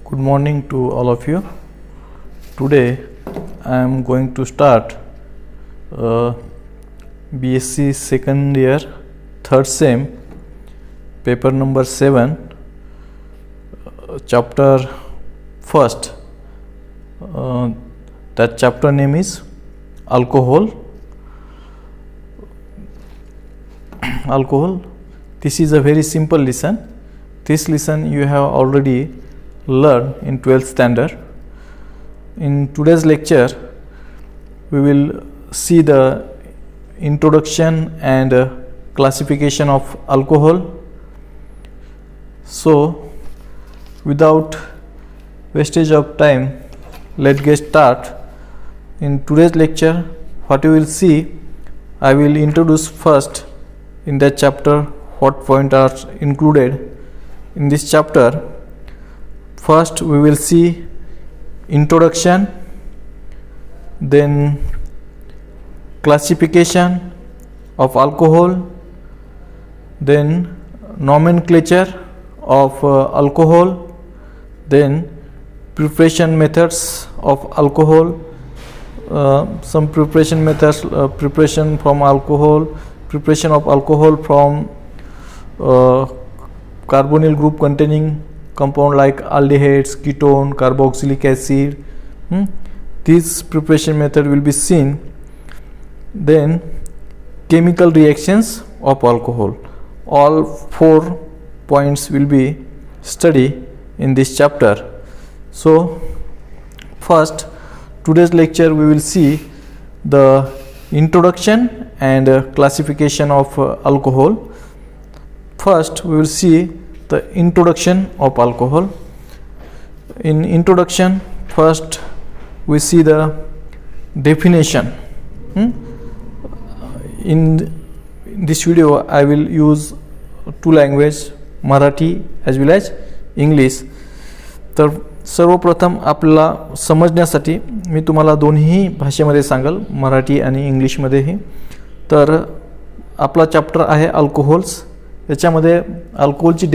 Good morning to all of you. Today I am going to start BSc second year third sem paper number 7 chapter first. That chapter name is alcohol. This is a very simple lesson. This lesson you have already learned in 12th standard. In today's lecture we will see the introduction and classification of alcohol. So without wastage of time, let's get start. In today's lecture, what you will see, I will introduce first in that chapter what points are included in this chapter. First we will see introduction, then classification of alcohol, then nomenclature of alcohol, then preparation methods of alcohol, some preparation methods, preparation from alcohol, preparation of alcohol from carbonyl group containing compound like aldehydes, ketone, carboxylic acid. This preparation method will be seen. Then chemical reactions of alcohol. All 4 points will be studied in this chapter. So first, today's lecture we will see the introduction and classification of alcohol. First we will see the introduction of alcohol. In introduction, first we see the definition. In this video I will use 2 languages, Marathi as well as English. तर सर्वप्रथम आपल्याला समजण्यासाठी मी तुम्हाला दोन्ही भाषेमध्ये सांगेल, मराठी आणि इंग्लिशमध्येही. तर आपला चॅप्टर आहे अल्कोहोल्स. याच्यामध्ये अल्कोहोलची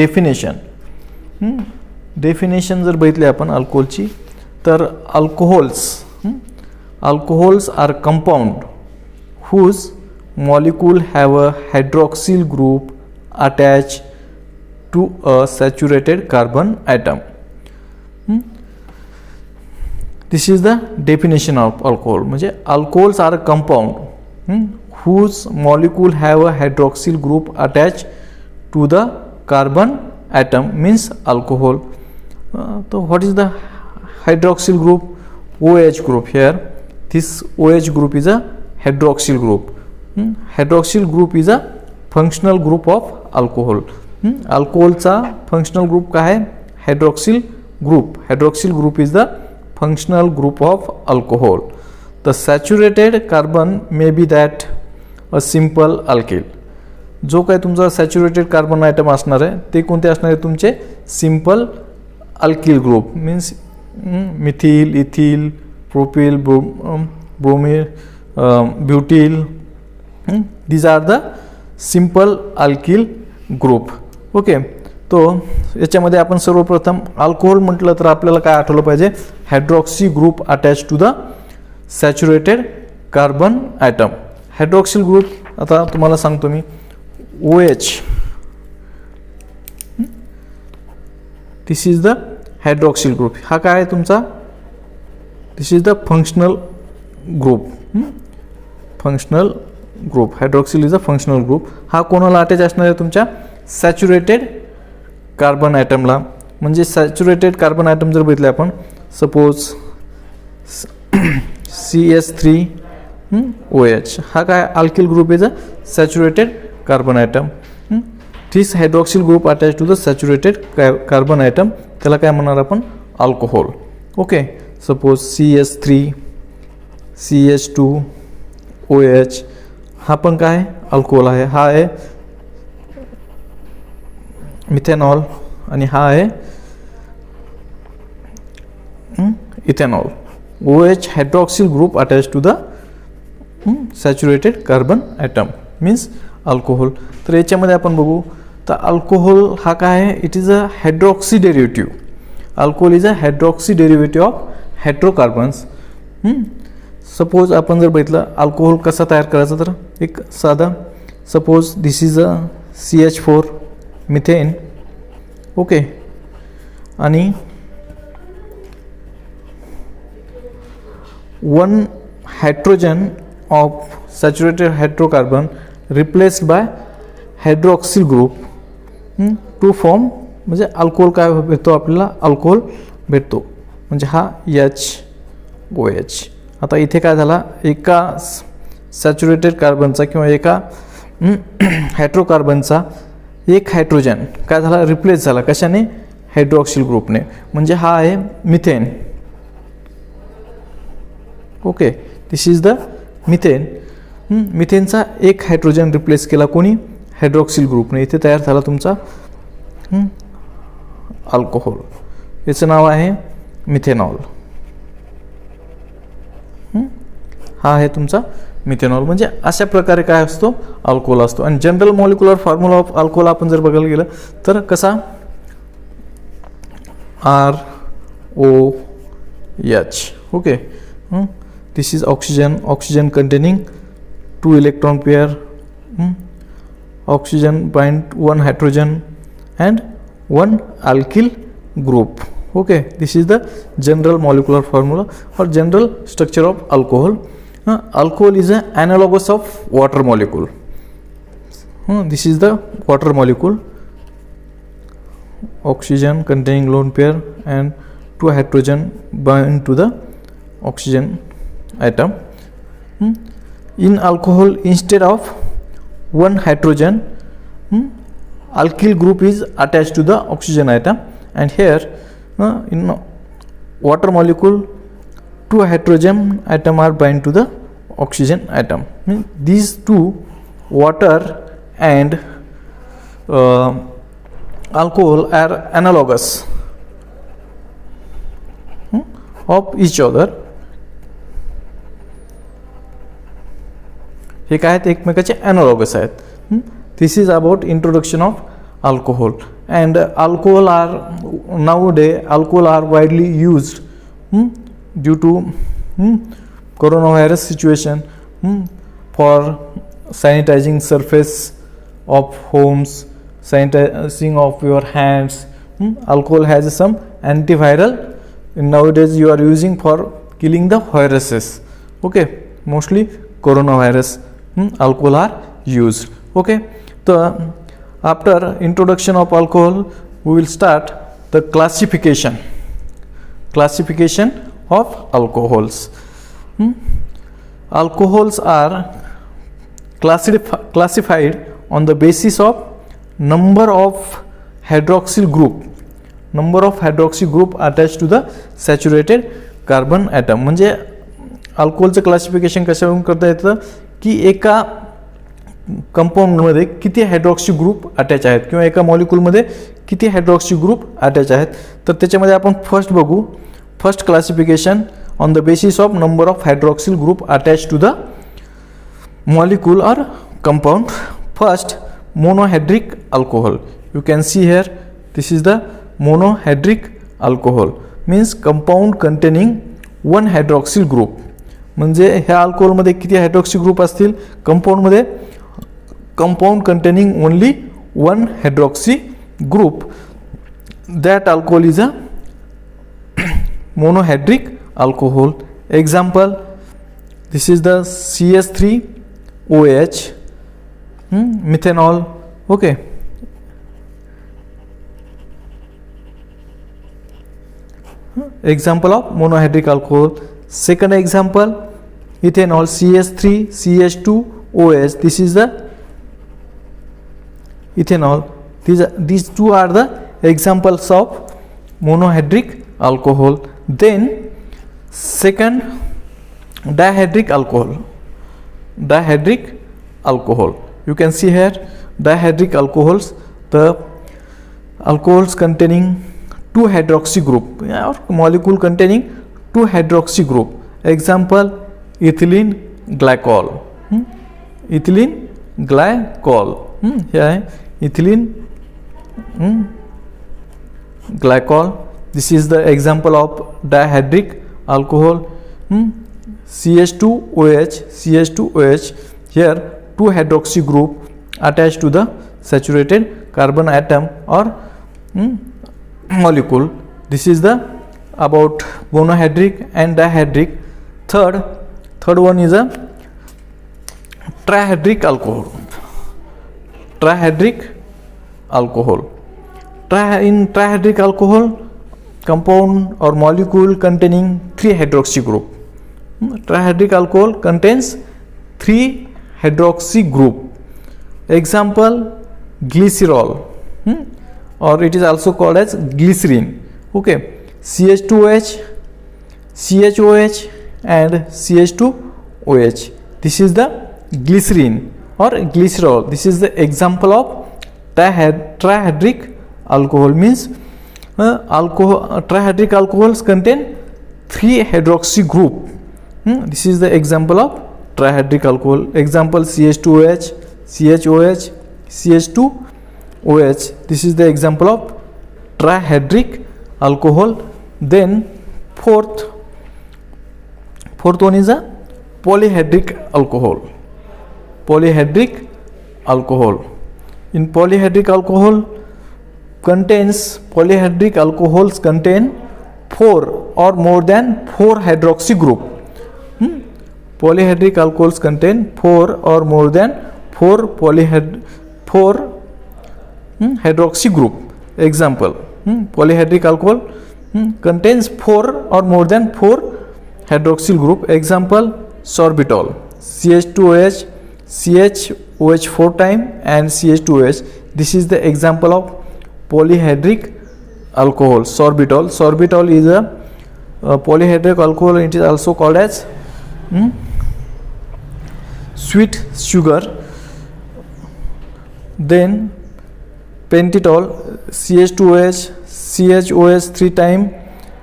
डेफिनेशन जर बघितली आपण अल्कोहोलची, तर alcohols are compound whose molecule have a hydroxyl group attach to a saturated carbon atom. This is the definition of alcohol. म्हणजे alcohols are compound whose molecule have a hydroxyl group attached to the carbon atom means alcohol. So what is the hydroxyl group? OH group. Here this OH group is a hydroxyl group. Hydroxyl group is a functional group of alcohol. Alcohol चा functional group काय आहे? Hydroxyl group. Hydroxyl group is the functional group of alcohol. The saturated carbon may be that a simple alkyl. जो काय तुमचा saturated carbon item असणार आहे ते कोणते असणार आहे? तुमचे simple alkyl group means methyl, ethyl, propyl, bromyl, butyl. These are the simple alkyl group. Okay. तो याच्यामध्ये आपण सर्वप्रथम अल्कोहोल म्हटलं तर आपल्याला काय आठवलं पाहिजे? Hydroxy group attach to the saturated carbon atom. Hydroxyl group आता तुम्हाला सांगतो मी. OH, this is the hydroxyl group. हा काय आहे तुमचा? This is the functional group. Functional group. Hydroxyl is a functional group. हा कोणाला अटॅच असणार आहे? तुमच्या सॅच्युरेटेड कार्बन ॲटमला. म्हणजे सॅच्युरेटेड कार्बन ॲटम जर बघितले आपण, सपोज CH3OH, हा काय? Alkyl group is a saturated carbon atom. This hydroxyl group attach to the saturated carbon atom, त्याला काय म्हणणार आपण? Alcohol. Okay. Suppose CH3, CH2OH, हा पण काय? अल्कोहोल आहे. हा आहे मिथेनॉल आणि हा आहे ethanol. OH hydroxyl group attached to the saturated carbon atom means alcohol. तर याच्यामध्ये आपण बघू तर अल्कोहोल हा काय आहे? It is a hydroxy derivative. Alcohol is a hydroxy derivative of hydrocarbons. Suppose आपण जर बघितलं अल्कोहोल कसा तयार करायचा, तर एक साधा suppose this is a CH4 methane. Okay, आणि 1 hydrogen of saturated hydrocarbon replaced by hydroxyl group to form, म्हणजे अल्कोहोल काय भेटतो आपल्याला, अल्कोहोल भेटतो, म्हणजे हा HOH. आता इथे काय झाला, एका सॅच्युरेटेड कार्बनचा किंवा एका हायड्रोकार्बनचा एक हायड्रोजन काय झाला, रिप्लेस झाला कशाने, हायड्रॉक्सिल ग्रुपने, म्हणजे हा आहे methane. Okay, this is the methane. मिथेनचा एक हायड्रोजन रिप्लेस केला कोणी, हायड्रॉक्सिल ग्रुपने. इथे तयार झाला तुमचा अल्कोहोल. याचं नाव आहे मिथेनॉल. हा आहे तुमचा मिथेनॉल. म्हणजे अशा प्रकारे काय असतो, अल्कोहोल असतो. आणि general molecular formula of alcohol आपण जर बघायला गेलं तर कसा, ROH. Okay, this is oxygen, oxygen containing 2 electron pair, oxygen bind 1 hydrogen and 1 alkyl group. Okay, this is the general molecular formula or general structure of alcohol. Alcohol is an analogous of water molecule. This is the water molecule, oxygen containing lone pair and 2 hydrogen bind to the oxygen atom. In alcohol, instead of 1 hydrogen, alkyl group is attached to the oxygen atom, and here in water molecule 2 hydrogen atom are bind to the oxygen atom. These two, water and alcohol, are analogous of each other. हे काय आहेत, एकमेकाचे ॲनालॉगस आहेत. This is about introduction of alcohol, and alcohol are widely used due to coronavirus situation, for sanitizing surface of homes, sanitizing of your hands. Alcohol has some antiviral. Nowadays you are using for killing the viruses. Okay, mostly coronavirus, alcohol are used. Okay, so after introduction of alcohol we will start the classification of alcohols. Alcohols are classified on the basis of number of hydroxyl group attached to the saturated carbon atom. म्हणजे अल्कोहोलचं classification कशावरून करता येतं की एका कंपाऊंडमध्ये किती hydroxy group attach आहेत किंवा एका मॉलिक्यूलमध्ये किती हायड्रॉक्सी ग्रुप अटॅच आहेत. तर त्याच्यामध्ये आपण फर्स्ट बघू, first classification on the basis of number of hydroxyl group attach to the molecule or compound. First, monohydric alcohol. You can see here, this is the monohydric alcohol, means compound containing 1 hydroxyl group. म्हणजे ह्या अल्कोहोलमध्ये किती hydroxy group असतील, कंपाऊंडमध्ये compound containing only 1 hydroxy group. That alcohol is a monohydric alcohol. Example, this is the CH3OH, methanol. Okay, example of monohydric alcohol. Second example, ethanol, CH3CH2OH. This is the ethanol. These two are the examples of monohydric alcohol. Then second, dihydric alcohol. You can see here dihydric alcohols, the alcohols containing 2 hydroxy group or molecule containing 2 hydroxy group. Example, ethylene glycol. Ethylene glycol. Here ethylene glycol. This is the example of dihydric alcohol. CH2OH. Here two hydroxy group attached to the saturated carbon atom or molecule. This is the about monohydric and dihydric. Third one is a trihydric alcohol. In trihydric alcohol, compound or molecule containing 3 hydroxy group. Trihydric alcohol contains 3 hydroxy group. Example, glycerol, or it is also called as glycerin. Okay, CH2OH, CHOH and CH2OH. This is the glycerin or glycerol. This is the example of trihydric alcohol. Means trihydric alcohols contain 3 hydroxy group. This is the example of trihydric alcohol. Example, CH2OH, CHOH, CH2OH. This is the example of trihydric alcohol. Then fourth one is a polyhydric alcohol. In polyhydric alcohols contain 4 or more than 4 hydroxy group. Polyhydric alcohols contain 4 or more than 4 hydroxy group. Example, polyhydric alcohol contains 4 or more than 4 hydroxyl group. Example, sorbitol, CH2OH, CHOH 4 time and CH2OH. This is the example of polyhydric alcohol. Sorbitol is a polyhydric alcohol. It is also called as sweet sugar. Then pentitol, CH2OH, CHOH 3 time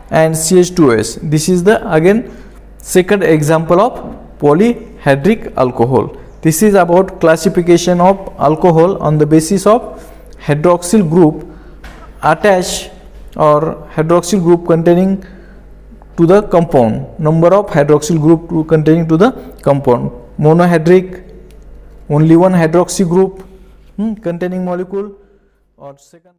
and CH2OH. This is the again second example of polyhydric alcohol. This is about classification of alcohol on the basis of hydroxyl group attached or hydroxyl group containing to the compound. Number of hydroxyl group containing to the compound. Monohydric, only one hydroxy group containing molecule, or second